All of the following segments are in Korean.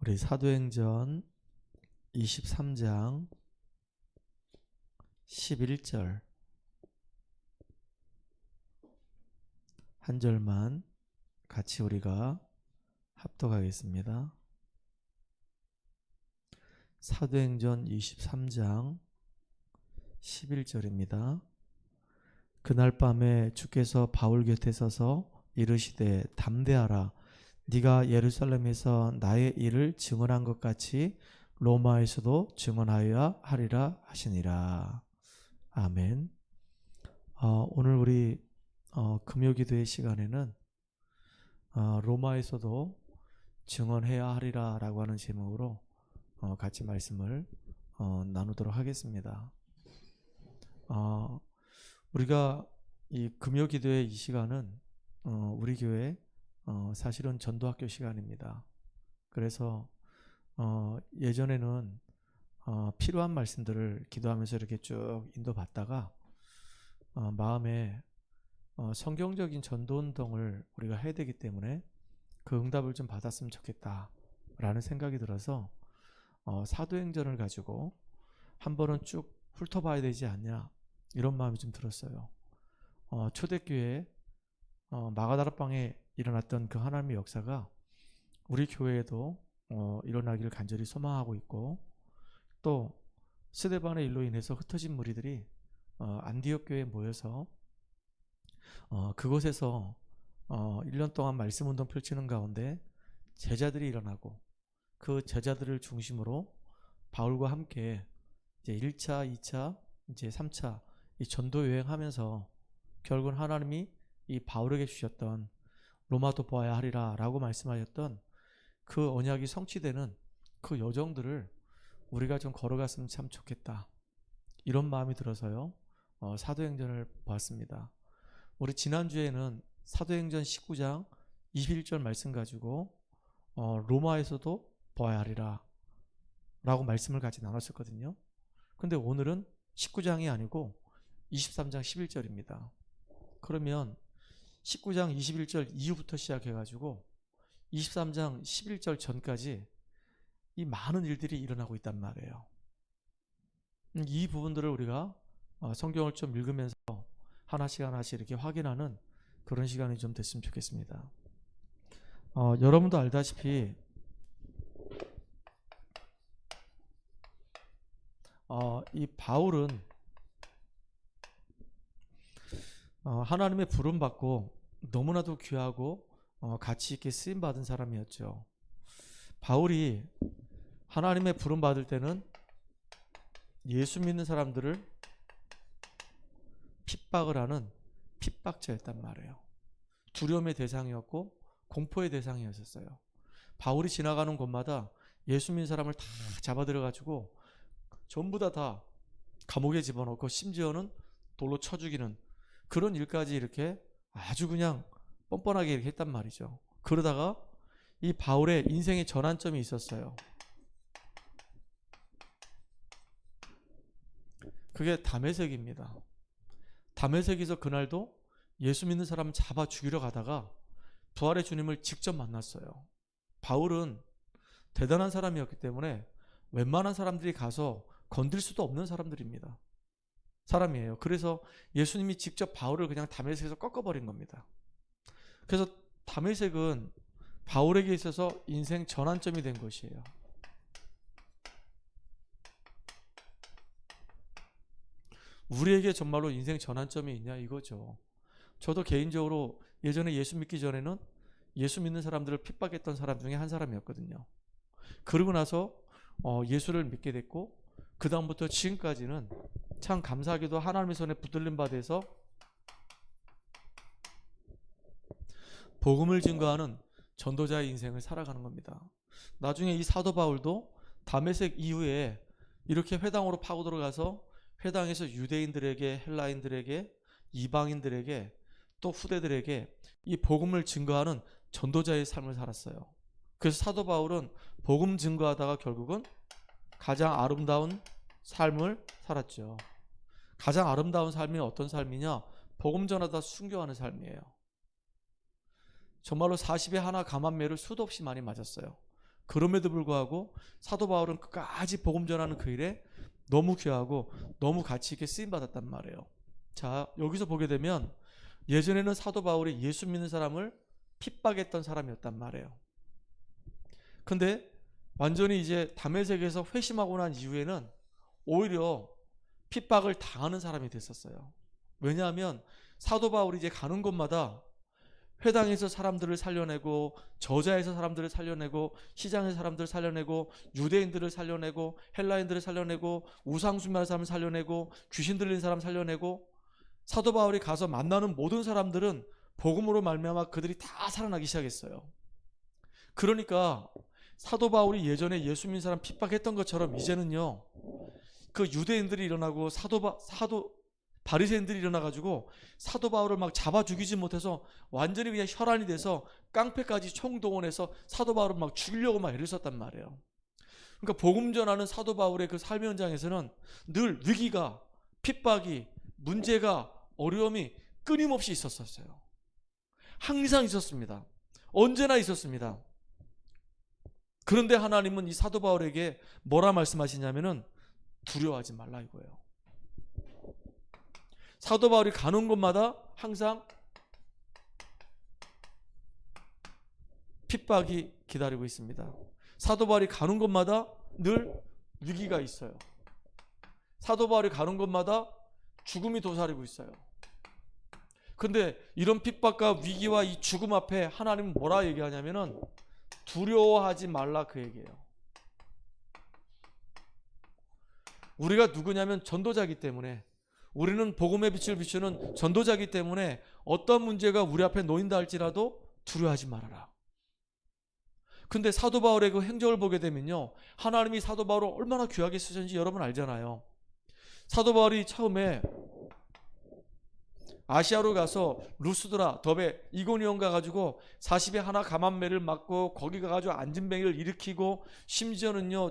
우리 사도행전 23장 11절 한 절만 같이 우리가 합독하겠습니다. 사도행전 23장 11절입니다. 그날 밤에 주께서 바울 곁에 서서 이르시되 담대하라. 네가 예루살렘에서 나의 일을 증언한 것 같이 로마에서도 증언하여야 하리라 하시니라. 아멘. 오늘 우리 금요기도의 시간에는 로마에서도 증언해야 하리라 라고 하는 제목으로 같이 말씀을 나누도록 하겠습니다. 우리가 이 금요기도의 이 시간은 우리 교회 사실은 전도학교 시간입니다. 그래서 예전에는 필요한 말씀들을 기도하면서 이렇게 쭉 인도받다가 마음에 성경적인 전도운동을 우리가 해야 되기 때문에 그 응답을 좀 받았으면 좋겠다 라는 생각이 들어서 사도행전을 가지고 한 번은 쭉 훑어봐야 되지 않냐 이런 마음이 좀 들었어요. 초대교회 마가다락방에 일어났던 그 하나님의 역사가 우리 교회에도 일어나기를 간절히 소망하고 있고, 또 스데반의 일로 인해서 흩어진 무리들이 안디옥 교회에 모여서 그곳에서 1년 동안 말씀 운동 펼치는 가운데 제자들이 일어나고, 그 제자들을 중심으로 바울과 함께 이제 1차, 2차, 이제 3차 이 전도 여행하면서 결국은 하나님이 이 바울에게 주셨던 로마도 보아야 하리라 라고 말씀하셨던 그 언약이 성취되는 그 여정들을 우리가 좀 걸어갔으면 참 좋겠다 이런 마음이 들어서요 사도행전을 보았습니다. 우리 지난주에는 사도행전 19장 21절 말씀 가지고 로마에서도 보아야 하리라 라고 말씀을 같이 나눴었거든요. 근데 오늘은 19장이 아니고 23장 11절입니다. 그러면 19장 21절 이후부터 시작해가지고 23장 11절 전까지 이 많은 일들이 일어나고 있단 말이에요. 이 부분들을 우리가 성경을 좀 읽으면서 하나씩 이렇게 확인하는 그런 시간이 좀 됐으면 좋겠습니다. 여러분도 알다시피 이 바울은 하나님의 부름 받고 너무나도 귀하고 가치 있게 쓰임 받은 사람이었죠. 바울이 하나님의 부름 받을 때는 예수 믿는 사람들을 핍박을 하는 핍박자였단 말이에요. 두려움의 대상이었고 공포의 대상이었어요. 바울이 지나가는 곳마다 예수 믿는 사람을 다 잡아들여가지고 전부 다 감옥에 집어넣고 심지어는 돌로 쳐 죽이는 그런 일까지 이렇게 아주 그냥 뻔뻔하게 이렇게 했단 말이죠. 그러다가 이 바울의 인생의 전환점이 있었어요. 그게 다메섹입니다. 다메섹에서 그날도 예수 믿는 사람 잡아 죽이러 가다가 부활의 주님을 직접 만났어요. 바울은 대단한 사람이었기 때문에 웬만한 사람들이 가서 건들 수도 없는 사람이에요. 그래서 예수님이 직접 바울을 그냥 다메섹에서 꺾어버린 겁니다. 그래서 다메섹은 바울에게 있어서 인생 전환점이 된 것이에요. 우리에게 정말로 인생 전환점이 있냐 이거죠. 저도 개인적으로 예전에 예수 믿기 전에는 예수 믿는 사람들을 핍박했던 사람 중에 한 사람이었거든요. 그러고 나서 예수를 믿게 됐고, 그 다음부터 지금까지는 참 감사하게도 하나님의 손에 붙들림 받아서 복음을 증거하는 전도자의 인생을 살아가는 겁니다. 나중에 이 사도 바울도 다메섹 이후에 이렇게 회당으로 파고 들어가서 회당에서 유대인들에게, 헬라인들에게, 이방인들에게, 또 후대들에게 이 복음을 증거하는 전도자의 삶을 살았어요. 그래서 사도 바울은 복음 증거하다가 결국은 가장 아름다운 삶을 살았죠. 가장 아름다운 삶이 어떤 삶이냐? 복음 전하다 순교하는 삶이에요. 정말로 40에 하나 감한매를 수도 없이 많이 맞았어요. 그럼에도 불구하고 사도 바울은 끝까지 복음 전하는 그 일에 너무 귀하고 너무 가치 있게 쓰임 받았단 말이에요. 자, 여기서 보게 되면 예전에는 사도 바울이 예수 믿는 사람을 핍박했던 사람이었단 말이에요. 근데 완전히 이제 다메섹에서 회심하고 난 이후에는 오히려 핍박을 당하는 사람이 됐었어요. 왜냐하면 사도 바울이 이제 가는 곳마다 회당에서 사람들을 살려내고, 저자에서 사람들을 살려내고, 시장에서 사람들을 살려내고, 유대인들을 살려내고, 헬라인들을 살려내고, 우상숭배하는 사람을 살려내고, 귀신 들린 사람 살려내고, 사도 바울이 가서 만나는 모든 사람들은 복음으로 말미암아 그들이 다 살아나기 시작했어요. 그러니까 사도 바울이 예전에 예수 믿는 사람 핍박했던 것처럼 이제는요, 그 유대인들이 일어나고 바리새인들이 일어나가지고 사도 바울을 막 잡아 죽이지 못해서 완전히 그냥 혈안이 돼서 깡패까지 총동원해서 사도 바울을 막 죽이려고 막 애를 썼단 말이에요. 그러니까 복음 전하는 사도 바울의 그 삶의 현장에서는 늘 위기가, 핍박이, 문제가, 어려움이 끊임없이 있었어요. 항상 있었습니다. 언제나 있었습니다. 그런데 하나님은 이 사도 바울에게 뭐라 말씀하시냐면은 두려워하지 말라 이거예요. 사도 바울이 가는 곳마다 항상 핍박이 기다리고 있습니다. 사도 바울이 가는 곳마다 늘 위기가 있어요. 사도 바울이 가는 곳마다 죽음이 도사리고 있어요. 근데 이런 핍박과 위기와 이 죽음 앞에 하나님은 뭐라 얘기하냐면은 두려워하지 말라 그 얘기예요. 우리가 누구냐면 전도자이기 때문에, 우리는 복음의 빛을 비추는 전도자이기 때문에 어떤 문제가 우리 앞에 놓인다 할지라도 두려워하지 말아라. 근데 사도 바울의 그 행적을 보게 되면요, 하나님이 사도 바울을 얼마나 귀하게 쓰셨는지 여러분 알잖아요. 사도 바울이 처음에 아시아로 가서 루스드라, 더베, 이고니온 가가지고 40에 하나 감한매를 맞고 거기 가가지고 안진뱅이를 일으키고 심지어는요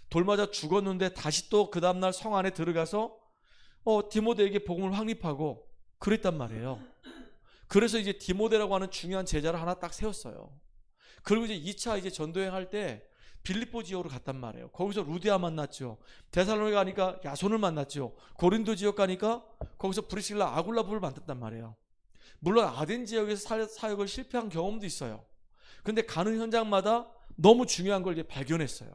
돌 맞아 죽었는데 다시 또 그 다음날 성 안에 들어가서 디모데에게 복음을 확립하고 그랬단 말이에요. 그래서 이제 디모데라고 하는 중요한 제자를 하나 딱 세웠어요. 그리고 이제 2차 이제 전도행할 때 빌립보 지역으로 갔단 말이에요. 거기서 루디아 만났죠. 데살로니가 가니까 야손을 만났죠. 고린도 지역 가니까 거기서 브리실라, 아굴라 부부를 만났단 말이에요. 물론 아덴 지역에서 사역을 실패한 경험도 있어요. 근데 가는 현장마다 너무 중요한 걸 이제 발견했어요.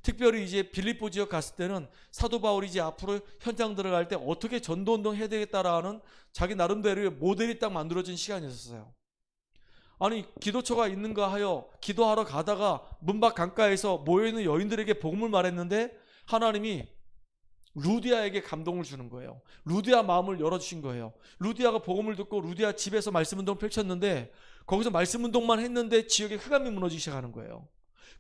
특별히 이제 빌립보 지역 갔을 때는 사도 바울이 이제 앞으로 현장 들어갈 때 어떻게 전도운동 해야 되겠다라는 자기 나름대로의 모델이 딱 만들어진 시간이었어요. 아니 기도처가 있는가 하여 기도하러 가다가 문 밖 강가에서 모여있는 여인들에게 복음을 말했는데 하나님이 루디아에게 감동을 주는 거예요. 루디아 마음을 열어주신 거예요. 루디아가 복음을 듣고 루디아 집에서 말씀운동 펼쳤는데 거기서 말씀운동만 했는데 지역에 흑암이 무너지기 시작하는 거예요.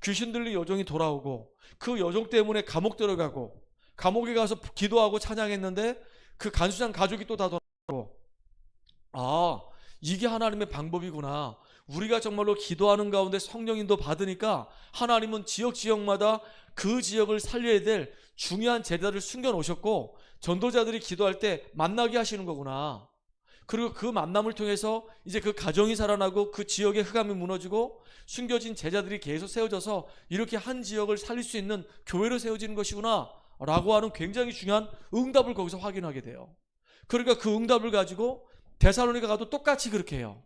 귀신 들린 여종이 돌아오고 그 여종 때문에 감옥 들어가고 감옥에 가서 기도하고 찬양했는데 그 간수장 가족이 또 다 돌아오고, 아 이게 하나님의 방법이구나. 우리가 정말로 기도하는 가운데 성령인도 받으니까 하나님은 지역마다 그 지역을 살려야 될 중요한 제자를 숨겨놓으셨고 전도자들이 기도할 때 만나게 하시는 거구나. 그리고 그 만남을 통해서 이제 그 가정이 살아나고 그 지역의 흑암이 무너지고 숨겨진 제자들이 계속 세워져서 이렇게 한 지역을 살릴 수 있는 교회로 세워지는 것이구나 라고 하는 굉장히 중요한 응답을 거기서 확인하게 돼요. 그러니까 그 응답을 가지고 데살로니가 가도 똑같이 그렇게 해요.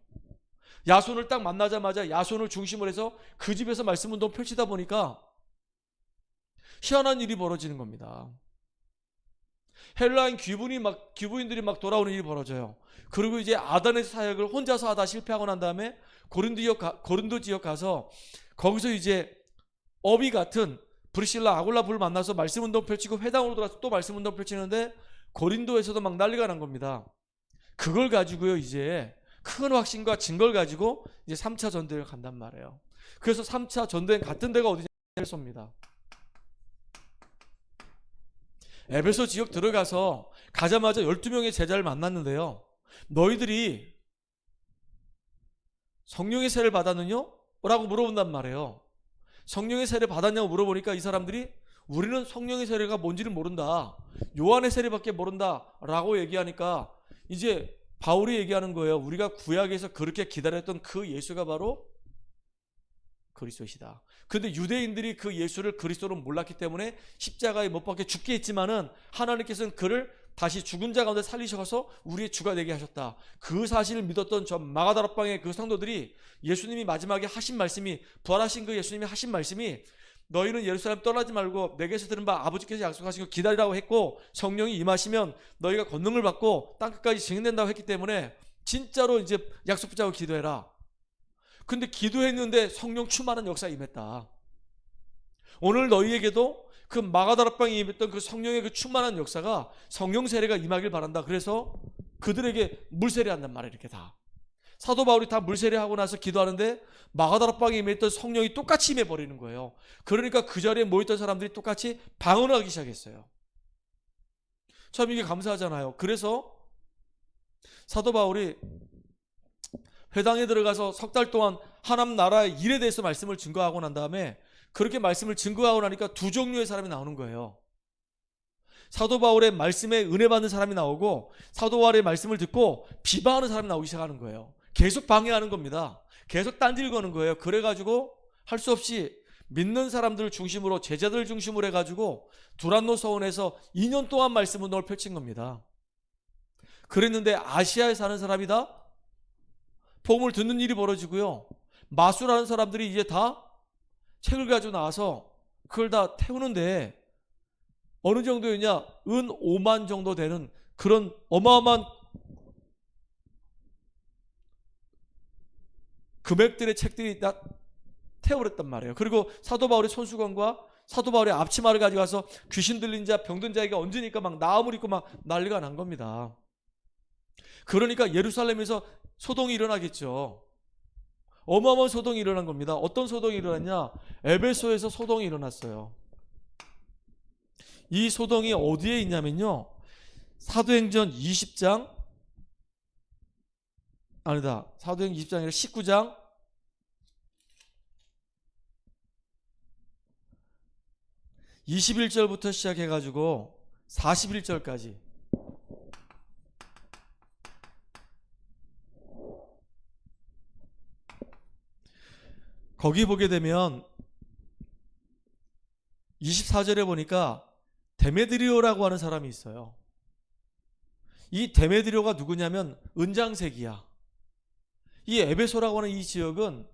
야손을 딱 만나자마자 야손을 중심으로 해서 그 집에서 말씀운동 펼치다 보니까 희한한 일이 벌어지는 겁니다. 헬라인 귀부인들이 막 돌아오는 일이 벌어져요. 그리고 이제 아단의 사역을 혼자서 하다 실패하고 난 다음에 고린도 지역 가서 거기서 이제 어비 같은 브리실라, 아굴라 부를 만나서 말씀운동 펼치고 회당으로 들어가서 또 말씀운동 펼치는데 고린도에서도 막 난리가 난 겁니다. 그걸 가지고요 이제 큰 확신과 증거를 가지고 이제 3차 전도여행 간단 말이에요. 그래서 3차 전도여행 같은 데가 어디냐, 에베소입니다. 에베소 지역 들어가서 가자마자 12명의 제자를 만났는데요. 너희들이 성령의 세를 받았느냐? 라고 물어본단 말이에요. 성령의 세를 받았냐고 물어보니까 이 사람들이 우리는 성령의 세례가 뭔지를 모른다. 요한의 세례밖에 모른다 라고 얘기하니까 이제 바울이 얘기하는 거예요. 우리가 구약에서 그렇게 기다렸던 그 예수가 바로 그리스도시다. 근데 유대인들이 그 예수를 그리스도로 몰랐기 때문에 십자가에 못 박혀 죽게 했지만은 하나님께서는 그를 다시 죽은 자 가운데 살리셔서 우리의 주가 되게 하셨다. 그 사실을 믿었던 저 마가다락방의 그 성도들이 예수님이 마지막에 하신 말씀이, 부활하신 그 예수님이 하신 말씀이, 너희는 예루살렘 떠나지 말고 내게서 들은 바 아버지께서 약속하신 거 기다리라고 했고, 성령이 임하시면 너희가 권능을 받고 땅끝까지 증인된다고 했기 때문에 진짜로 이제 약속 붙잡고 기도해라. 근데 기도했는데 성령 충만한 역사가 임했다. 오늘 너희에게도 그 마가다락방에 임했던 그 성령의 그 충만한 역사가, 성령 세례가 임하길 바란다. 그래서 그들에게 물세례한단 말이에요. 이렇게 다 사도 바울이 다 물세례하고 나서 기도하는데 마가다락방에 임했던 성령이 똑같이 임해버리는 거예요. 그러니까 그 자리에 모였던 사람들이 똑같이 방언을 하기 시작했어요. 참 이게 감사하잖아요. 그래서 사도 바울이 회당에 들어가서 석 달 동안 하나님 나라의 일에 대해서 말씀을 증거하고 난 다음에, 그렇게 말씀을 증거하고 나니까 두 종류의 사람이 나오는 거예요. 사도 바울의 말씀에 은혜 받는 사람이 나오고, 사도 바울의 말씀을 듣고 비방하는 사람이 나오기 시작하는 거예요. 계속 방해하는 겁니다. 계속 딴질 거는 거예요. 그래가지고 할 수 없이 믿는 사람들 중심으로, 제자들 중심으로 해가지고 두란노 서원에서 2년 동안 말씀 운동을 펼친 겁니다. 그랬는데 아시아에 사는 사람이다 복음을 듣는 일이 벌어지고요, 마수라는 사람들이 이제 다 책을 가지고 나와서 그걸 다 태우는데, 어느 정도였냐, 은 5만 정도 되는 그런 어마어마한 금액들의 책들이 다 태워버렸단 말이에요. 그리고 사도 바울의 손수건과 사도 바울의 앞치마를 가져가서 귀신 들린 자, 병든 자에게 얹으니까 막 나음을 입고 막 난리가 난 겁니다. 그러니까 예루살렘에서 소동이 일어나겠죠. 어마어마한 소동이 일어난 겁니다. 어떤 소동이 일어났냐, 에베소에서 소동이 일어났어요. 이 소동이 어디에 있냐면요, 사도행전 20장, 아니다, 사도행전 20장이 아니라 19장 21절부터 시작해가지고 41절까지. 거기 보게 되면 24절에 보니까 데메드리오라고 하는 사람이 있어요. 이 데메드리오가 누구냐면 은장색이야. 이 에베소라고 하는 이 지역은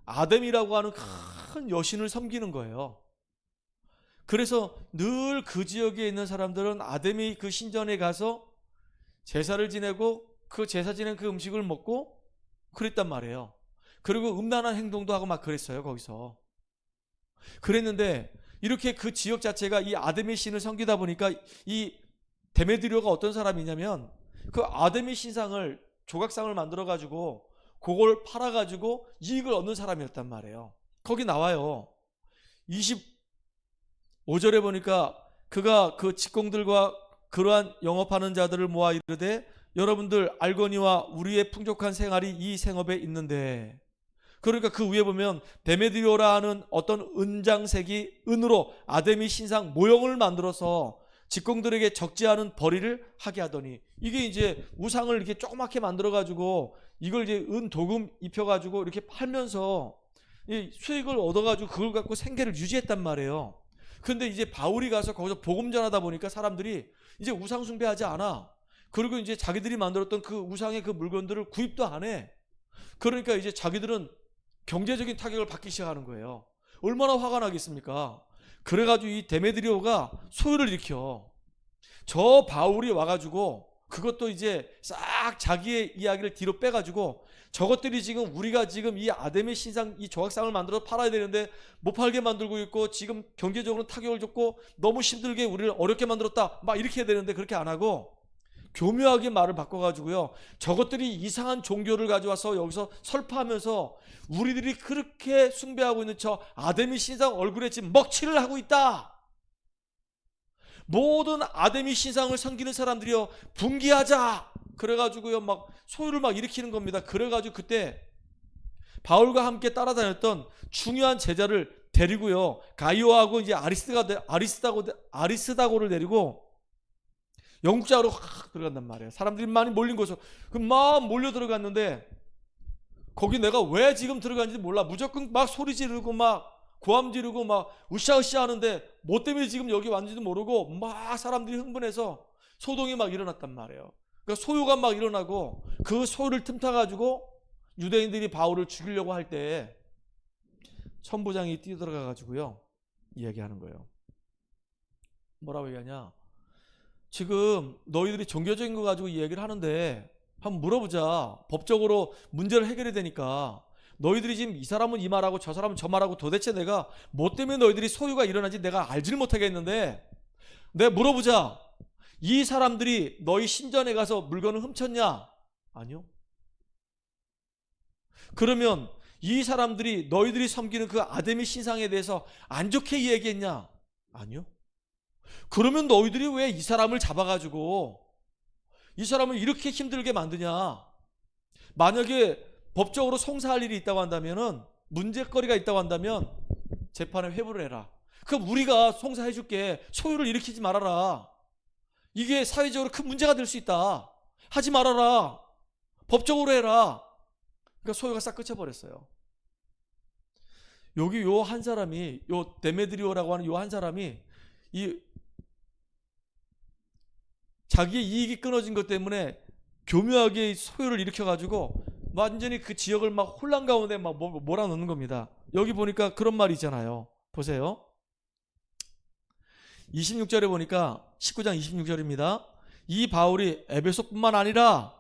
아뎀이라고 하는 큰 여신을 섬기는 거예요. 그래서 늘 그 지역에 있는 사람들은 아뎀이 그 신전에 가서 제사를 지내고 그 제사 지낸 그 음식을 먹고 그랬단 말이에요. 그리고 음란한 행동도 하고 막 그랬어요, 거기서. 그랬는데 이렇게 그 지역 자체가 이 아데미 신을 섬기다 보니까 이 데메드리오가 어떤 사람이냐면, 그 아데미 신상을, 조각상을 만들어 가지고 그걸 팔아 가지고 이익을 얻는 사람이었단 말이에요. 거기 나와요. 25절에 보니까 그가 그 직공들과 그러한 영업하는 자들을 모아 이르되, 여러분들 알거니와 우리의 풍족한 생활이 이 생업에 있는데, 그러니까 그 위에 보면 데메드리오라는 어떤 은장색이 은으로 아데미 신상 모형을 만들어서 직공들에게 적지 않은 벌이를 하게 하더니, 이게 이제 우상을 이렇게 조그맣게 만들어 가지고 이걸 이제 은 도금 입혀 가지고 이렇게 팔면서 수익을 얻어 가지고 그걸 갖고 생계를 유지했단 말이에요. 근데 이제 바울이 가서 거기서 복음 전하다 보니까 사람들이 이제 우상 숭배하지 않아. 그리고 이제 자기들이 만들었던 그 우상의 그 물건들을 구입도 안 해. 그러니까 이제 자기들은 경제적인 타격을 받기 시작하는 거예요. 얼마나 화가 나겠습니까? 그래가지고 이 데메드리오가 소요를 일으켜. 저 바울이 와가지고 그것도 이제 싹 자기의 이야기를 뒤로 빼가지고, 저것들이 지금 우리가 지금 이 아데미 신상 이 조각상을 만들어서 팔아야 되는데 못 팔게 만들고 있고, 지금 경제적으로 타격을 줬고 너무 힘들게 우리를 어렵게 만들었다, 막 이렇게 해야 되는데 그렇게 안 하고 교묘하게 말을 바꿔가지고요, 저것들이 이상한 종교를 가져와서 여기서 설파하면서 우리들이 그렇게 숭배하고 있는 저 아데미 신상 얼굴에 지금 먹칠을 하고 있다. 모든 아데미 신상을 섬기는 사람들이요, 분기하자. 그래가지고요 막 소유를 막 일으키는 겁니다. 그래가지고 그때 바울과 함께 따라다녔던 중요한 제자를 데리고요, 가이오하고 이제 아리스다고를 데리고 영국장으로 확 들어간단 말이에요. 사람들이 많이 몰린 곳으로 막 몰려 들어갔는데, 거기 내가 왜 지금 들어간지 몰라. 무조건 막 소리 지르고 막 고함 지르고 막 으쌰으쌰 하는데 뭐 때문에 지금 여기 왔는지도 모르고 막 사람들이 흥분해서 소동이 막 일어났단 말이에요. 그러니까 소요가 막 일어나고 그 소요를 틈타가지고 유대인들이 바울을 죽이려고 할 때 천부장이 뛰어들어가 가지고요 이야기하는 거예요. 뭐라고 얘기하냐? 지금 너희들이 종교적인 거 가지고 이 얘기를 하는데 한번 물어보자. 법적으로 문제를 해결해야 되니까. 너희들이 지금 이 사람은 이 말하고 저 사람은 저 말하고 도대체 내가 뭐 때문에 너희들이 소유가 일어나지 내가 알지를 못하겠는데 내가 물어보자. 이 사람들이 너희 신전에 가서 물건을 훔쳤냐? 아니요. 그러면 이 사람들이 너희들이 섬기는 그 아데미 신상에 대해서 안 좋게 얘기했냐? 아니요. 그러면 너희들이 왜 이 사람을 잡아가지고 이 사람을 이렇게 힘들게 만드냐? 만약에 법적으로 송사할 일이 있다고 한다면은 문제거리가 있다고 한다면 재판에 회부를 해라. 그럼 우리가 송사해 줄게. 소유를 일으키지 말아라. 이게 사회적으로 큰 문제가 될 수 있다. 하지 말아라. 법적으로 해라. 그러니까 소유가 싹 끝쳐버렸어요. 여기 요 한 사람이 요 데메드리오라고 하는 요 한 사람이 이 자기의 이익이 끊어진 것 때문에 교묘하게 소유를 일으켜가지고 완전히 그 지역을 막 혼란 가운데 막 몰아넣는 겁니다. 여기 보니까 그런 말이 있잖아요. 보세요. 26절에 보니까 19장 26절입니다. 이 바울이 에베소뿐만 아니라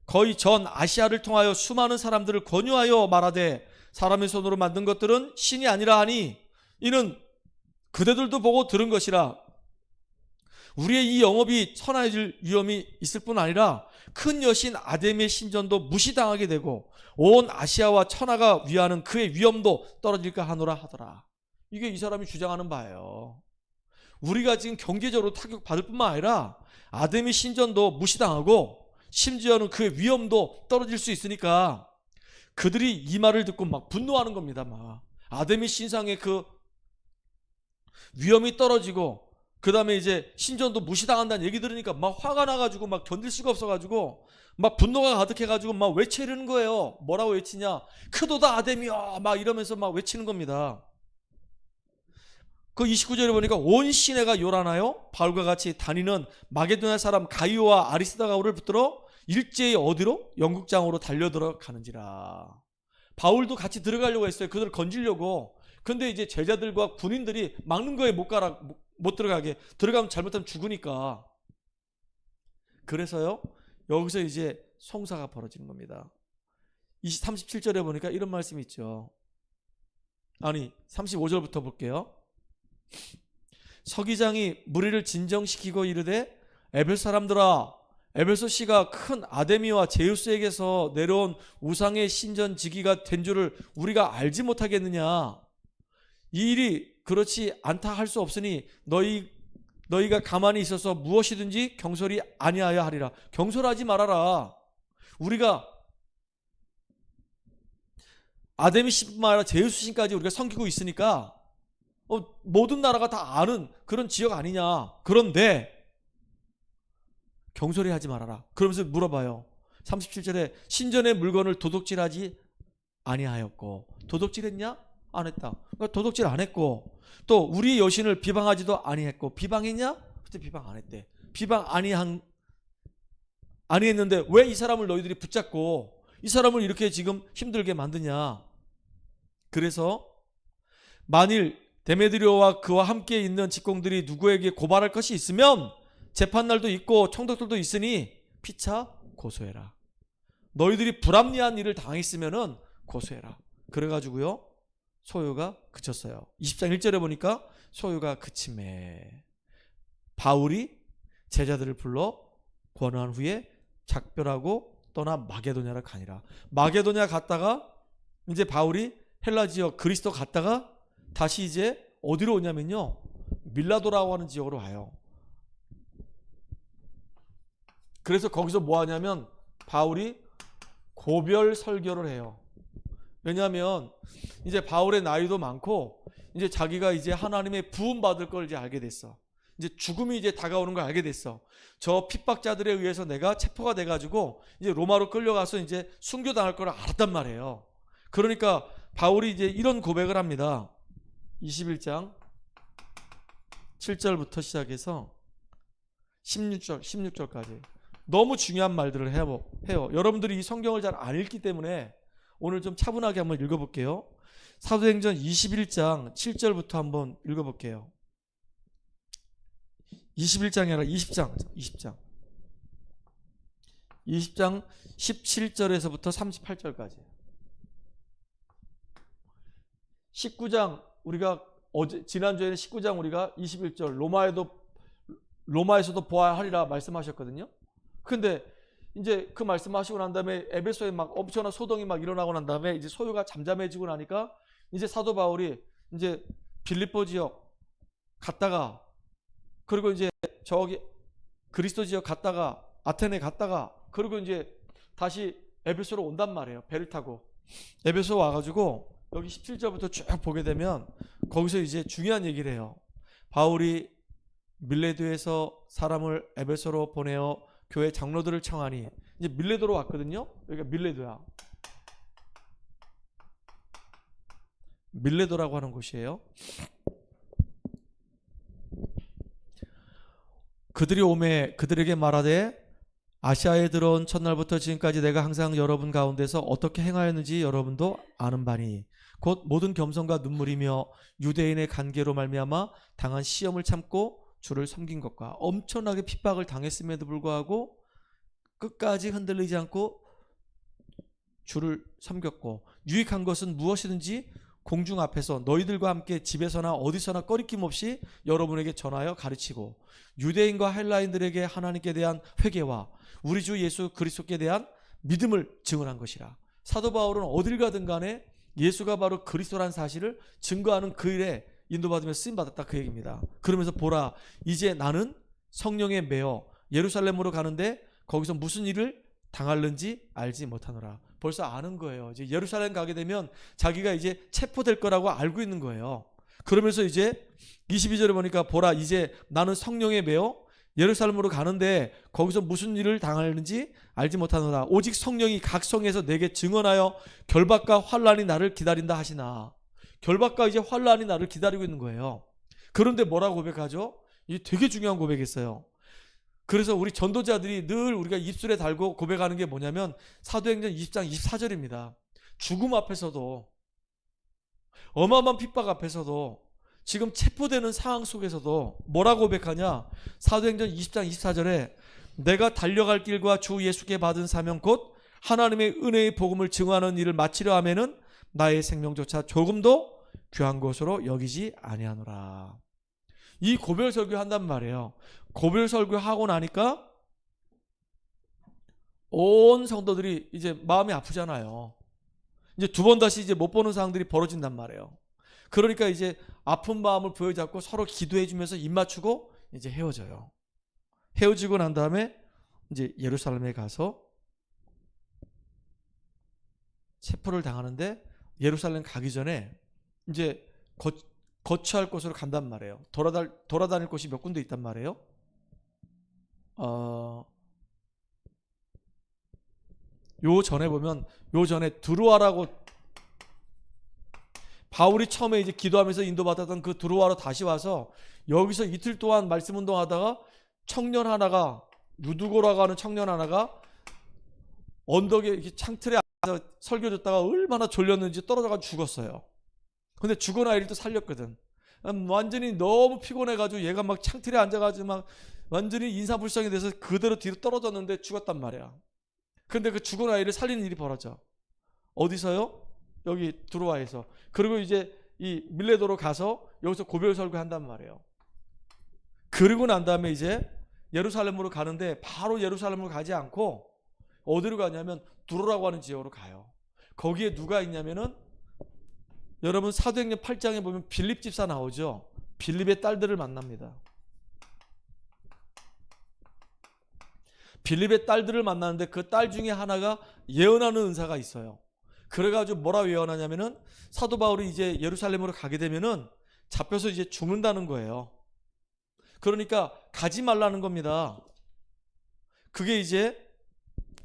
거의 전 아시아를 통하여 수많은 사람들을 권유하여 말하되 사람의 손으로 만든 것들은 신이 아니라 하니 이는 그대들도 보고 들은 것이라. 우리의 이 영업이 천하해질 위험이 있을 뿐 아니라 큰 여신 아데미의 신전도 무시당하게 되고 온 아시아와 천하가 위하는 그의 위엄도 떨어질까 하노라 하더라. 이게 이 사람이 주장하는 바예요. 우리가 지금 경제적으로 타격받을 뿐만 아니라 아데미 신전도 무시당하고 심지어는 그의 위엄도 떨어질 수 있으니까 그들이 이 말을 듣고 막 분노하는 겁니다. 막 아데미 신상의 그 위엄이 떨어지고 그 다음에 이제 신전도 무시당한다는 얘기 들으니까 막 화가 나가지고 막 견딜 수가 없어가지고 막 분노가 가득해가지고 막 외치는 거예요. 뭐라고 외치냐? 크도다 아데미여 막 이러면서 막 외치는 겁니다. 그 29절에 보니까 온 시내가 요란하여 바울과 같이 다니는 마게도냐 사람 가이오와 아리스다가오를 붙들어 일제히 어디로? 영국장으로 달려들어 가는지라. 바울도 같이 들어가려고 했어요. 그들을 건지려고. 근데 이제 제자들과 군인들이 막는 거에 못 들어가게. 들어가면 잘못하면 죽으니까. 그래서요 여기서 이제 송사가 벌어지는 겁니다. 37절에 보니까 이런 말씀이 있죠. 아니 35절부터 볼게요. 서기장이 무리를 진정시키고 이르되 에베소 사람들아, 에베소시가 큰 아데미와 제우스에게서 내려온 우상의 신전 지기가 된 줄을 우리가 알지 못하겠느냐? 이 일이 그렇지 않다 할 수 없으니 너희가 가만히 있어서 무엇이든지 경솔이 아니하여 하리라. 경솔하지 말아라. 우리가 아데미 신뿐만 아니라 제우스 신까지 우리가 섬기고 있으니까 모든 나라가 다 아는 그런 지역 아니냐. 그런데 경솔히 하지 말아라. 그러면서 물어봐요. 37절에 신전의 물건을 도둑질하지 아니하였고. 도둑질했냐? 안 했다. 도둑질 안 했고 또 우리 여신을 비방하지도 아니했고. 비방했냐? 그때 비방 안 했대. 비방 아니했는데 왜 이 사람을 너희들이 붙잡고 이 사람을 이렇게 지금 힘들게 만드냐. 그래서 만일 데메드리오와 그와 함께 있는 직공들이 누구에게 고발할 것이 있으면 재판날도 있고 총독들도 있으니 피차 고소해라. 너희들이 불합리한 일을 당했으면은 고소해라. 그래가지고요 소요가 그쳤어요. 20장 1절에 보니까 소요가 그침에 바울이 제자들을 불러 권한 후에 작별하고 떠나 마게도냐로 가니라. 마게도냐 갔다가 이제 바울이 헬라 지역 그리스도 갔다가 다시 이제 어디로 오냐면요 밀라도라고 하는 지역으로 와요. 그래서 거기서 뭐 하냐면 바울이 고별 설교를 해요. 왜냐하면 이제 바울의 나이도 많고 이제 자기가 이제 하나님의 부음 받을 걸 이제 알게 됐어. 이제 죽음이 이제 다가오는 걸 알게 됐어. 저 핍박자들에 의해서 내가 체포가 돼가지고 이제 로마로 끌려가서 이제 순교당할 걸 알았단 말이에요. 그러니까 바울이 이제 이런 고백을 합니다. 21장 7절부터 시작해서 16절까지 너무 중요한 말들을 해요. 여러분들이 이 성경을 잘 안 읽기 때문에 오늘 좀 차분하게 한번 읽어볼게요. 사도행전 21장 7절부터 한번 읽어볼게요. 21장이 아니라 20장 17절에서부터 38절까지. 19장 우리가 지난주에는 19장 우리가 21절 로마에서도 보아야 하리라 말씀하셨거든요. 근데 이제 그 말씀하시고 난 다음에 에베소에 막 엄청난 소동이 막 일어나고 난 다음에 이제 소요가 잠잠해지고 나니까 이제 사도 바울이 이제 빌립보 지역 갔다가, 그리고 이제 저기 그리스도 지역 갔다가 아테네 갔다가, 그리고 이제 다시 에베소로 온단 말이에요. 배를 타고 에베소 와가지고 여기 17절부터 쭉 보게 되면 거기서 이제 중요한 얘기를 해요. 바울이 밀레도에서 사람을 에베소로 보내어 교회 장로들을 청하니, 이제 밀레도로 왔거든요. 여기가 밀레도야. 밀레도라고 하는 곳이에요. 그들이 오매 그들에게 말하되 아시아에 들어온 첫날부터 지금까지 내가 항상 여러분 가운데서 어떻게 행하였는지 여러분도 아는 바니 곧 모든 겸손과 눈물이며 유대인의 관계로 말미암아 당한 시험을 참고 주를 섬긴 것과 엄청나게 핍박을 당했음에도 불구하고 끝까지 흔들리지 않고 주를 섬겼고, 유익한 것은 무엇이든지 공중 앞에서 너희들과 함께 집에서나 어디서나 꺼리낌 없이 여러분에게 전하여 가르치고, 유대인과 헬라인들에게 하나님께 대한 회개와 우리 주 예수 그리스도께 대한 믿음을 증언한 것이라. 사도 바울은 어딜 가든 간에 예수가 바로 그리스도라는 사실을 증거하는 그 일에 인도받으며 쓰임받았다, 그 얘기입니다. 그러면서 보라, 이제 나는 성령에 매어 예루살렘으로 가는데 거기서 무슨 일을 당할는지 알지 못하노라. 벌써 아는 거예요. 이제 예루살렘 가게 되면 자기가 이제 체포될 거라고 알고 있는 거예요. 그러면서 이제 22절에 보니까 보라, 이제 나는 성령에 매어 예루살렘으로 가는데 거기서 무슨 일을 당하는지 알지 못하노라. 오직 성령이 각 성에서 내게 증언하여 결박과 환란이 나를 기다린다 하시나. 결박과 이제 환란이 나를 기다리고 있는 거예요. 그런데 뭐라고 고백하죠? 이게 되게 중요한 고백이었어요. 그래서 우리 전도자들이 늘 우리가 입술에 달고 고백하는 게 뭐냐면 사도행전 20장 24절입니다. 죽음 앞에서도, 어마어마한 핍박 앞에서도, 지금 체포되는 상황 속에서도 뭐라고 고백하냐? 사도행전 20장 24절에 내가 달려갈 길과 주 예수께 받은 사명 곧 하나님의 은혜의 복음을 증언하는 일을 마치려 하면은 나의 생명조차 조금도 귀한 것으로 여기지 아니하노라. 이 고별 설교한단 말이에요. 고별 설교하고 나니까 온 성도들이 이제 마음이 아프잖아요. 이제 두 번 다시 이제 못 보는 상황들이 벌어진단 말이에요. 그러니까 이제 아픈 마음을 부여잡고 서로 기도해 주면서 입 맞추고 이제 헤어져요. 헤어지고 난 다음에 이제 예루살렘에 가서 체포를 당하는데, 예루살렘 가기 전에 이제 거처할 곳으로 간단 말이에요. 돌아다닐 곳이 몇 군데 있단 말이에요. 요 전에 보면, 요 전에 드로아라고, 바울이 처음에 이제 기도하면서 인도받았던 그 드로아로 다시 와서 여기서 이틀 동안 말씀 운동하다가 청년 하나가, 유두고라고 하는 청년 하나가 언덕에 이렇게 창틀에 앉아서 설교 듣다가 얼마나 졸렸는지 떨어져가 죽었어요. 근데 죽은 아이를 또 살렸거든. 완전히 너무 피곤해가지고 얘가 막 창틀에 앉아가지고 막 완전히 인사불성이 돼서 그대로 뒤로 떨어졌는데 죽었단 말이야. 근데 그 죽은 아이를 살리는 일이 벌어져. 어디서요? 여기 드로아에서. 그리고 이제 이 밀레도로 가서 여기서 고별 설교한단 말이에요. 그리고 난 다음에 이제 예루살렘으로 가는데 바로 예루살렘으로 가지 않고 어디로 가냐면 두로라고 하는 지역으로 가요. 거기에 누가 있냐면은, 여러분 사도행전 8장에 보면 빌립 집사 나오죠. 빌립의 딸들을 만납니다. 빌립의 딸들을 만나는데 그 딸 중에 하나가 예언하는 은사가 있어요. 그래가지고 뭐라 예언하냐면은 사도 바울이 이제 예루살렘으로 가게 되면은 잡혀서 이제 죽는다는 거예요. 그러니까 가지 말라는 겁니다. 그게 이제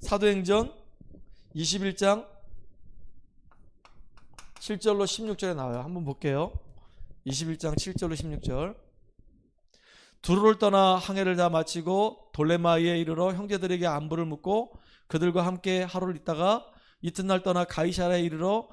사도행전 21장 7절로 16절에 나와요. 한번 볼게요. 21장 7절로 16절. 두로를 떠나 항해를 다 마치고 돌레마이에 이르러 형제들에게 안부를 묻고 그들과 함께 하루를 있다가 이튿날 떠나 가이사라에 이르러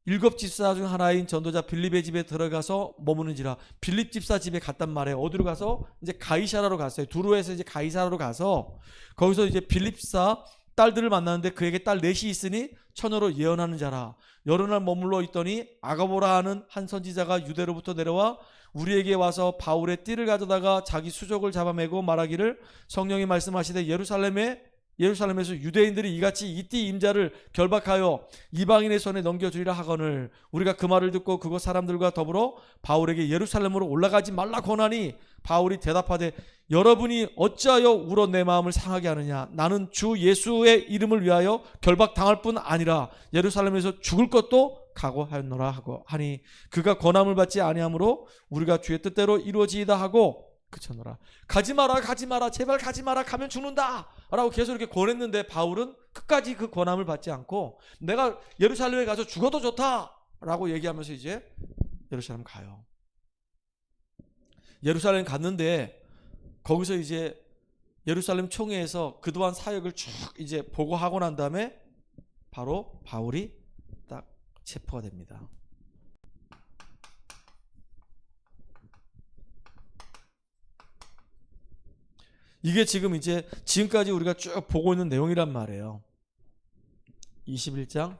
7 집사 중 하나인 전도자 빌립의 집에 들어가서 머무는지라. 빌립 집사 집에 갔단 말이에요. 어디로 가서? 이제 가이사라로 갔어요. 두로에서 이제 가이사라로 가서 거기서 이제 빌립 집사 딸들을 만나는데 그에게 딸 넷이 있으니 처녀로 예언하는 자라. 여러 날 머물러 있더니 아가보라 하는 한 선지자가 유대로부터 내려와 우리에게 와서 바울의 띠를 가져다가 자기 수족을 잡아매고 말하기를 성령이 말씀하시되 예루살렘에서 유대인들이 이같이 이 띠 임자를 결박하여 이방인의 손에 넘겨주리라 하거늘 우리가 그 말을 듣고 그곳 사람들과 더불어 바울에게 예루살렘으로 올라가지 말라 권하니 바울이 대답하되 여러분이 어찌하여 울어 내 마음을 상하게 하느냐. 나는 주 예수의 이름을 위하여 결박당할 뿐 아니라 예루살렘에서 죽을 것도 각오하였노라 하고 하니 그가 권함을 받지 아니하므로 우리가 주의 뜻대로 이루어지이다 하고 그쳤노라. 가지 마라 제발 가지 마라 가면 죽는다 라고 계속 이렇게 권했는데 바울은 끝까지 그 권함을 받지 않고 내가 예루살렘에 가서 죽어도 좋다 라고 얘기하면서 이제 예루살렘 가요. 예루살렘 갔는데 거기서 이제 예루살렘 총회에서 그동안 사역을 쭉 이제 보고하고 난 다음에 바로 바울이 딱 체포가 됩니다. 이게 지금 이제 지금까지 우리가 쭉 보고 있는 내용이란 말이에요. 21장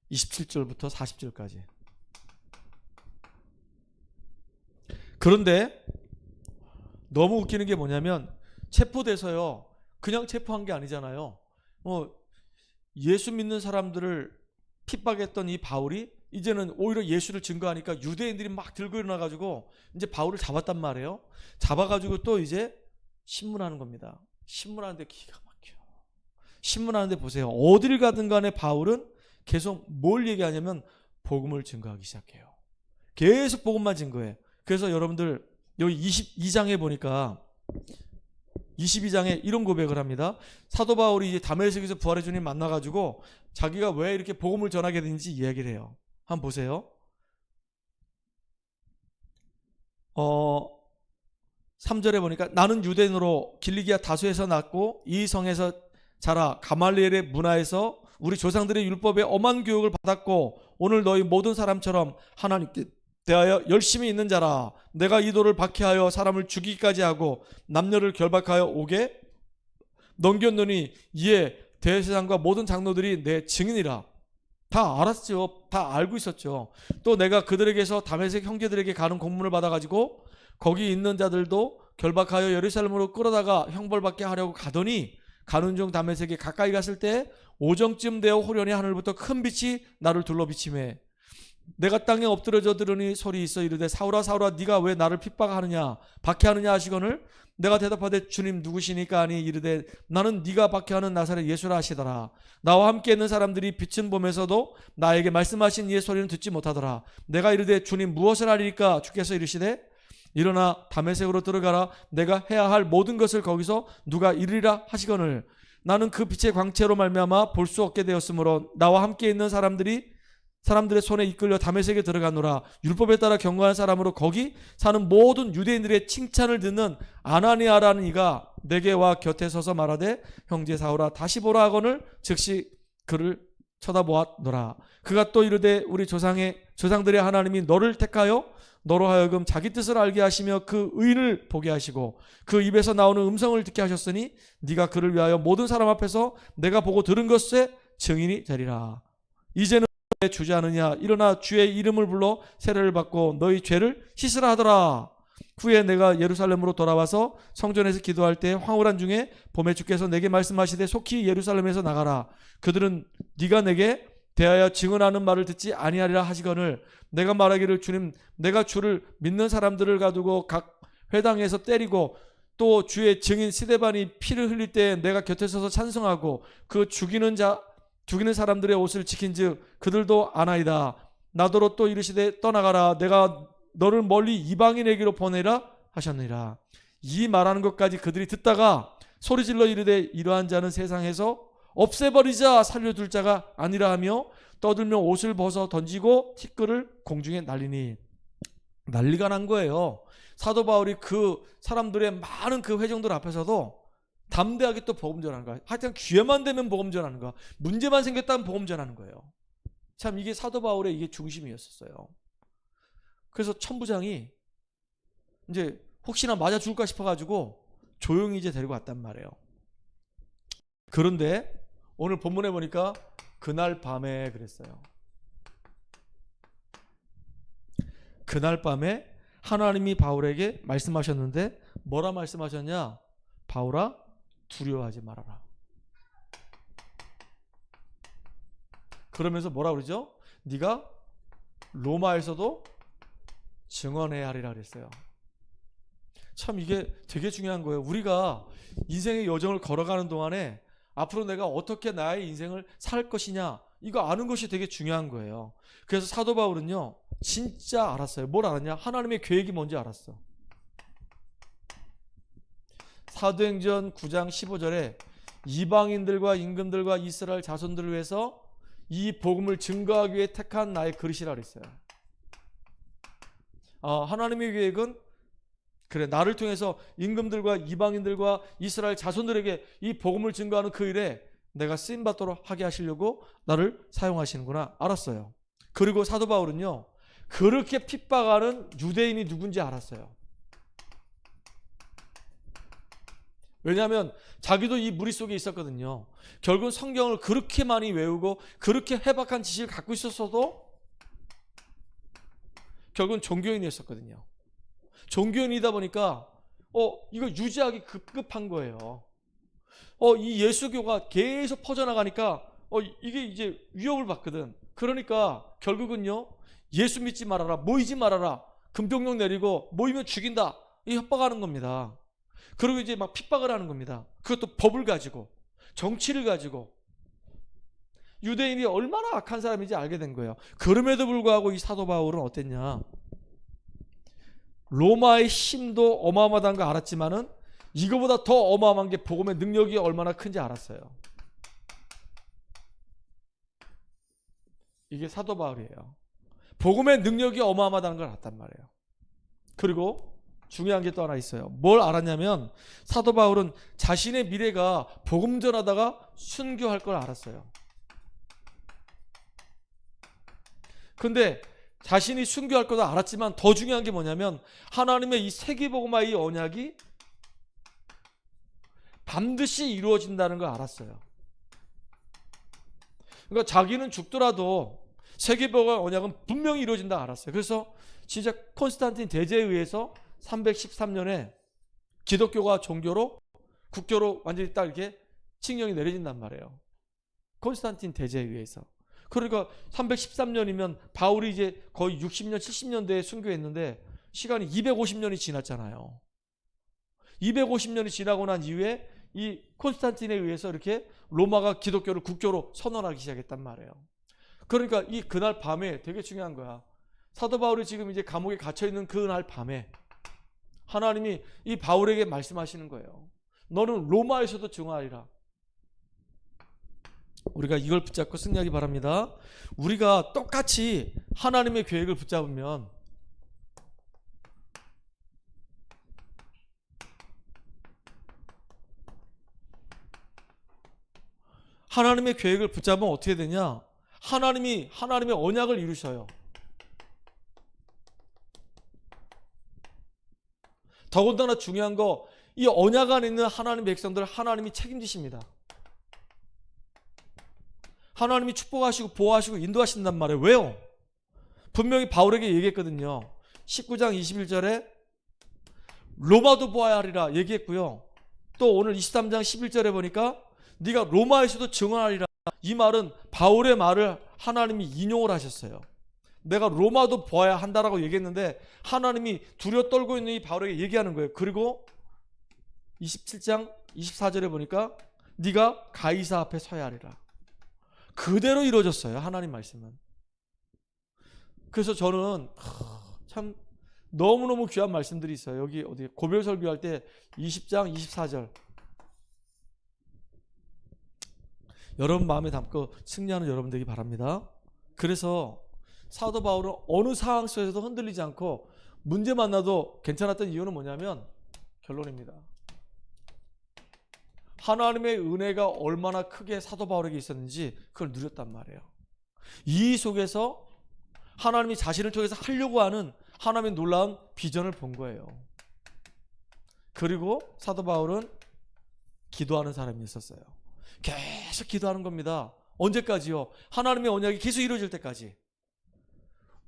27절부터 40절까지. 그런데 너무 웃기는 게 뭐냐면 체포돼서요. 그냥 체포한 게 아니잖아요. 예수 믿는 사람들을 핍박했던 이 바울이 이제는 오히려 예수를 증거하니까 유대인들이 막 들고 일어나가지고 이제 바울을 잡았단 말이에요. 잡아가지고 또 이제 신문하는 겁니다. 신문하는데 기가 막혀. 신문하는데 보세요. 어딜 가든 간에 바울은 계속 뭘 얘기하냐면 복음을 증거하기 시작해요. 계속 복음만 증거해. 그래서 여러분들 여기 22장에 보니까 22장에 이런 고백을 합니다. 사도 바울이 이제 다메섹에서 부활의 주님 만나가지고 자기가 왜 이렇게 복음을 전하게 되는지 이야기를 해요. 한번 보세요. 3절에 보니까 나는 유대인으로 길리기아 다수에서 났고 이 성에서 자라 가말리엘의 문화에서 우리 조상들의 율법에 엄한 교육을 받았고 오늘 너희 모든 사람처럼 하나님께 대하여 열심히 있는 자라. 내가 이 돌을 박해하여 사람을 죽이기까지 하고 남녀를 결박하여 옥에 넘겼느니 이에 대제사장과 모든 장로들이 내 증인이라. 다 알았죠. 다 알고 있었죠. 또 내가 그들에게서 다메섹 형제들에게 가는 공문을 받아가지고 거기 있는 자들도 결박하여 예루살렘으로 끌어다가 형벌받게 하려고 가더니 가는 중 다메섹에 가까이 갔을 때 오정쯤 되어 호련히 하늘부터 큰 빛이 나를 둘러 비치매 내가 땅에 엎드려져 들으니 소리 있어 이르되 사울아 사울아 네가 왜 나를 핍박하느냐 박해하느냐 하시거늘 내가 대답하되 주님 누구시니까 하니 이르되 나는 네가 박해하는 나사렛 예수라 하시더라. 나와 함께 있는 사람들이 빛은 보면서도 나에게 말씀하신 이의 소리는 듣지 못하더라. 내가 이르되 주님 무엇을 하리까 주께서 이르시되 일어나 다메섹으로 들어가라. 내가 해야 할 모든 것을 거기서 누가 이르리라 하시거늘 나는 그 빛의 광채로 말미암아 볼 수 없게 되었으므로 나와 함께 있는 사람들의 손에 이끌려 다메섹에 들어가노라. 율법에 따라 경건한 사람으로 거기 사는 모든 유대인들의 칭찬을 듣는 아나니아라는 이가 내게 와 곁에 서서 말하되 형제 사울아 다시 보라 하거늘 즉시 그를 쳐다보았노라. 그가 또 이르되 우리 조상들의 하나님이 너를 택하여 너로 하여금 자기 뜻을 알게 하시며 그 의인을 보게 하시고 그 입에서 나오는 음성을 듣게 하셨으니 네가 그를 위하여 모든 사람 앞에서 내가 보고 들은 것에 증인이 되리라. 이제는 주지 않느냐 일어나 주의 이름을 불러 세례를 받고 너희 죄를 씻으라 하더라. 후에 내가 예루살렘으로 돌아와서 성전에서 기도할 때 황홀한 중에 봄에 주께서 내게 말씀하시되 속히 예루살렘에서 나가라. 그들은 네가 내게 대하여 증언하는 말을 듣지 아니하리라 하시거늘 내가 말하기를 주님 내가 주를 믿는 사람들을 가두고 각 회당에서 때리고 또 주의 증인 스데반이 피를 흘릴 때 내가 곁에 서서 찬송하고 그 죽이는 사람들의 옷을 지킨즉 그들도 아나이다. 나더러 또 이르시되 떠나가라. 내가 너를 멀리 이방인에게로 보내라 하셨느니라. 이 말하는 것까지 그들이 듣다가 소리질러 이르되 이러한 자는 세상에서 없애버리자 살려둘 자가 아니라 하며 떠들며 옷을 벗어 던지고 티끌을 공중에 날리니. 난리가 난 거예요. 사도 바울이 그 사람들의 많은 그 회중들 앞에서도 담대하게 또 복음 전하는 거야. 하여튼 기회만 되면 복음 전하는 거야. 문제만 생겼다면 복음 전하는 거예요. 참 이게 사도 바울의 이게 중심이었었어요. 그래서 천부장이 이제 혹시나 맞아 죽을까 싶어가지고 조용히 이제 데리고 왔단 말이에요. 그런데 오늘 본문에 보니까 그날 밤에 그랬어요. 그날 밤에 하나님이 바울에게 말씀하셨는데 뭐라 말씀하셨냐? 바울아 두려워하지 말아라. 그러면서 뭐라 그러죠? 네가 로마에서도 증언해야 하리라 그랬어요. 참 이게 되게 중요한 거예요. 우리가 인생의 여정을 걸어가는 동안에 앞으로 내가 어떻게 나의 인생을 살 것이냐 이거 아는 것이 되게 중요한 거예요. 그래서 사도 바울은요 진짜 알았어요. 뭘 알았냐? 하나님의 계획이 뭔지 알았어. 사도행전 9장 15절에 이방인들과 임금들과 이스라엘 자손들을 위해서 이 복음을 증거하기 위해 택한 나의 그릇이라 그랬어요. 하나님의 계획은 그래 나를 통해서 임금들과 이방인들과 이스라엘 자손들에게 이 복음을 증거하는 그 일에 내가 쓰임받도록 하게 하시려고 나를 사용하시는구나 알았어요. 그리고 사도 바울은요 그렇게 핍박하는 유대인이 누군지 알았어요. 왜냐하면 자기도 이 무리 속에 있었거든요. 결국 성경을 그렇게 많이 외우고 그렇게 해박한 지식을 갖고 있었어도 결국은 종교인이었었거든요. 종교인이다 보니까 이거 유지하기 급급한 거예요. 이 예수교가 계속 퍼져나가니까 이게 이제 위협을 받거든. 그러니까 결국은요 예수 믿지 말아라, 모이지 말아라, 금병령 내리고 모이면 죽인다 이 협박하는 겁니다. 그리고 이제 막 핍박을 하는 겁니다. 그것도 법을 가지고 정치를 가지고. 유대인이 얼마나 악한 사람인지 알게 된 거예요. 그럼에도 불구하고 이 사도 바울은 어땠냐? 로마의 힘도 어마어마한 거 알았지만은 이거보다 더 어마어마한 게 복음의 능력이 얼마나 큰지 알았어요. 이게 사도 바울이에요. 복음의 능력이 어마어마하다는 걸 알았단 말이에요. 그리고 중요한 게 또 하나 있어요. 뭘 알았냐면 사도 바울은 자신의 미래가 복음 전하다가 순교할 걸 알았어요. 근데 자신이 순교할 것도 알았지만 더 중요한 게 뭐냐면 하나님의 이 세계복음화의 언약이 반드시 이루어진다는 걸 알았어요. 그러니까 자기는 죽더라도 세계복음화 언약은 분명히 이루어진다 알았어요. 그래서 진짜 콘스탄틴 대제에 의해서 313년에 기독교가 종교로 국교로 완전히 딱 이렇게 칙령이 내려진단 말이에요. 콘스탄틴 대제에 의해서. 그러니까 313년이면 바울이 이제 거의 60년 70년대에 순교했는데 시간이 250년이 지났잖아요. 250년이 지나고 난 이후에 이 콘스탄틴에 의해서 이렇게 로마가 기독교를 국교로 선언하기 시작했단 말이에요. 그러니까 이 그날 밤에 되게 중요한 거야. 사도 바울이 지금 이제 감옥에 갇혀있는 그날 밤에 하나님이 이 바울에게 말씀하시는 거예요. 너는 로마에서도 증언하리라. 우리가 이걸 붙잡고 승리하기 바랍니다. 우리가 똑같이 하나님의 계획을 붙잡으면 하나님의 계획을 붙잡으면 어떻게 되냐? 하나님의 언약을 이루셔요. 더군다나 중요한 거, 이 언약 안에 있는 하나님의 백성들을 하나님이 책임지십니다. 하나님이 축복하시고 보호하시고 인도하신단 말이에요. 왜요? 분명히 바울에게 얘기했거든요. 19장 21절에 로마도 보아야 하리라 얘기했고요. 또 오늘 23장 11절에 보니까 네가 로마에서도 증언하리라. 이 말은 바울의 말을 하나님이 인용을 하셨어요. 내가 로마도 보아야 한다라고 얘기했는데 하나님이 두려워 떨고 있는 이 바울에게 얘기하는 거예요. 그리고 27장 24절에 보니까 네가 가이사 앞에 서야 하리라. 그대로 이루어졌어요. 하나님 말씀은. 그래서 저는 참 너무너무 귀한 말씀들이 있어요. 여기 어디 고별 설교할 때 20장 24절 여러분 마음에 담고 승리하는 여러분 되기 바랍니다. 그래서 사도 바울은 어느 상황 속에서도 흔들리지 않고 문제 만나도 괜찮았던 이유는 뭐냐면 결론입니다. 하나님의 은혜가 얼마나 크게 사도 바울에게 있었는지 그걸 누렸단 말이에요. 이 속에서 하나님이 자신을 통해서 하려고 하는 하나님의 놀라운 비전을 본 거예요. 그리고 사도 바울은 기도하는 사람이 있었어요. 계속 기도하는 겁니다. 언제까지요? 하나님의 언약이 계속 이루어질 때까지.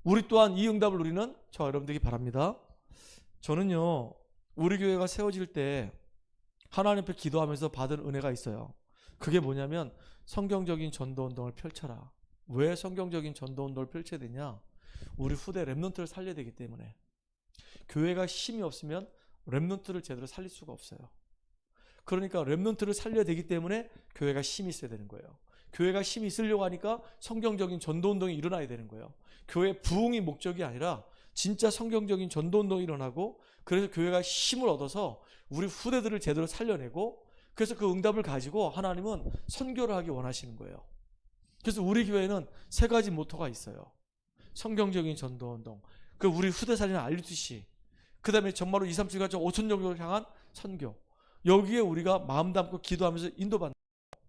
우리 또한 이 응답을 누리는 저와 여러분들이 바랍니다. 저는요, 우리 교회가 세워질 때 하나님 앞에 기도하면서 받은 은혜가 있어요. 그게 뭐냐면 성경적인 전도운동을 펼쳐라. 왜 성경적인 전도운동을 펼쳐야 되냐? 우리 후대 렘넌트를 살려야 되기 때문에. 교회가 힘이 없으면 렘넌트를 제대로 살릴 수가 없어요. 그러니까 렘넌트를 살려야 되기 때문에 교회가 힘이 있어야 되는 거예요. 교회가 힘이 있으려고 하니까 성경적인 전도운동이 일어나야 되는 거예요. 교회 부흥이 목적이 아니라 진짜 성경적인 전도운동이 일어나고, 그래서 교회가 힘을 얻어서 우리 후대들을 제대로 살려내고, 그래서 그 응답을 가지고 하나님은 선교를 하기 원하시는 거예요. 그래서 우리 교회는 세 가지 모토가 있어요. 성경적인 전도운동, 그 우리 후대 살리는 RUTC, 그 다음에 정말로 2, 3주가 5천 정도를 향한 선교. 여기에 우리가 마음 담고 기도하면서 인도받는 거예요.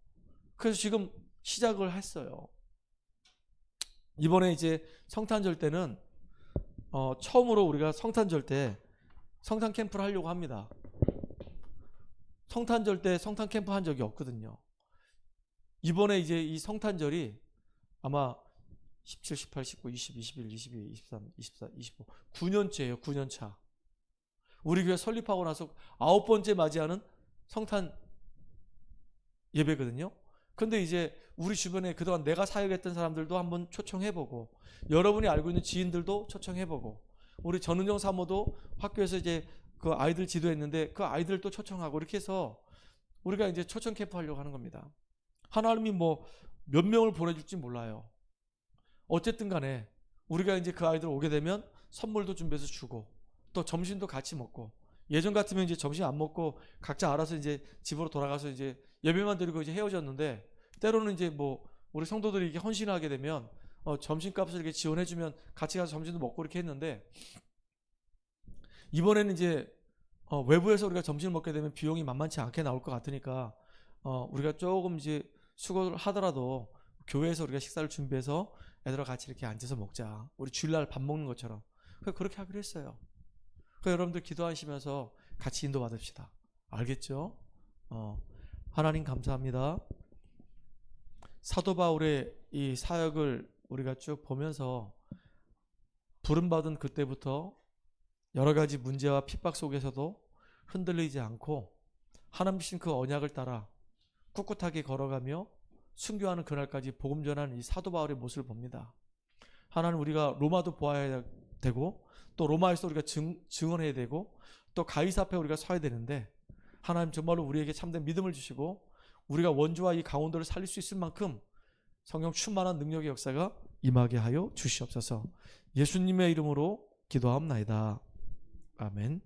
그래서 지금 시작을 했어요. 이번에 이제 성탄절 때는 처음으로 우리가 성탄절 때 성탄 캠프를 하려고 합니다. 성탄절 때 성탄 캠프 한 적이 없거든요. 이번에 이제 이 성탄절이 아마 17, 18, 19, 20, 21, 22, 23, 24, 25 9년째예요. 9년차. 우리 교회 설립하고 나서 9번째 맞이하는 성탄 예배거든요. 근데 이제 우리 주변에 그동안 내가 사역했던 사람들도 한번 초청해보고, 여러분이 알고 있는 지인들도 초청해보고, 우리 전은정 사모도 학교에서 이제 그 아이들 지도했는데 그 아이들도 초청하고, 이렇게 해서 우리가 이제 초청 캠프 하려고 하는 겁니다. 하나님이 뭐 몇 명을 보내줄지 몰라요. 어쨌든 간에 우리가 이제 그 아이들 오게 되면 선물도 준비해서 주고, 또 점심도 같이 먹고, 예전 같으면 이제 점심 안 먹고 각자 알아서 이제 집으로 돌아가서 이제 예배만 드리고 이제 헤어졌는데, 때로는 이제 뭐 우리 성도들이 이렇게 헌신하게 되면 점심값을 이렇게 지원해주면 같이 가서 점심도 먹고 이렇게 했는데, 이번에는 이제 외부에서 우리가 점심을 먹게 되면 비용이 만만치 않게 나올 것 같으니까 우리가 조금 이제 수고를 하더라도 교회에서 우리가 식사를 준비해서 애들과 같이 이렇게 앉아서 먹자. 우리 주일날 밥 먹는 것처럼. 그렇게 하기로 했어요. 그러니까 여러분들 기도하시면서 같이 인도받읍시다. 알겠죠? 하나님 감사합니다. 사도 바울의 이 사역을 우리가 쭉 보면서 부름받은 그때부터 여러 가지 문제와 핍박 속에서도 흔들리지 않고 하나님 주신 그 언약을 따라 꿋꿋하게 걸어가며 순교하는 그날까지 복음 전하는 이 사도 바울의 모습을 봅니다. 하나님, 우리가 로마도 보아야 되고, 또 로마에서 우리가 증언해야 되고, 또 가이사 앞에 우리가 서야 되는데, 하나님 정말로 우리에게 참된 믿음을 주시고 우리가 원주와 이 강원도를 살릴 수 있을 만큼 성령 충만한 능력의 역사가 임하게 하여 주시옵소서. 예수님의 이름으로 기도하옵나이다. 아멘.